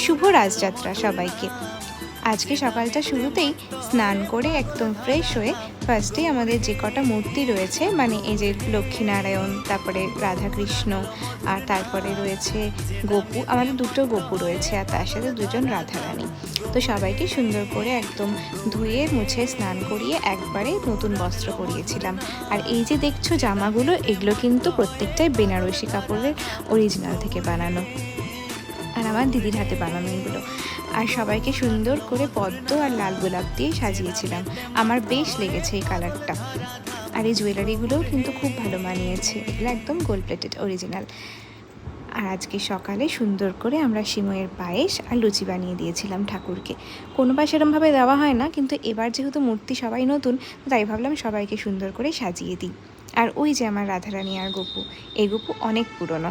শুভ রাজযাত্রা সবাইকে। আজকে সকালটা শুরুতেই স্নান করে একদম ফ্রেশ হয়ে ফার্স্টেই আমাদের যে কটা মূর্তি রয়েছে, মানে এই যে লক্ষ্মীনারায়ণ, তারপরে রাধাকৃষ্ণ, আর তারপরে রয়েছে গোপু, আমাদের দুটো গোপু রয়েছে আর তার সাথে দুজন রাধারানী। তো সবাইকে সুন্দর করে একদম ধুয়ে মুছে স্নান করিয়ে একবারে নতুন বস্ত্র পরিয়েছিলাম। আর এই যে দেখছো জামাগুলো, এগুলো কিন্তু প্রত্যেকটাই বেনারসি কাপড়ের অরিজিনাল থেকে বানানো, আর আমার দিদির হাতে বানানো এগুলো। আর সবাইকে সুন্দর করে পদ্ম আর লাল গোলাপ দিয়ে সাজিয়েছিলাম। আমার বেশ লেগেছে এই কালারটা। আর এই জুয়েলারিগুলোও কিন্তু খুব ভালো মানিয়েছে, এগুলো একদম গোল্ড প্লেটেড অরিজিনাল। আর আজকে সকালে সুন্দর করে আমরা সিমইয়ের পায়েস আর লুচি বানিয়ে দিয়েছিলাম ঠাকুরকে। কোনোবার সেরমভাবে দেওয়া হয় না, কিন্তু এবার যেহেতু মূর্তি সবাই নতুন, তাই ভাবলাম সবাইকে সুন্দর করে সাজিয়ে দিই। আর ওই যে আমার রাধারানী আর গোপু, এই গোপু অনেক পুরনো।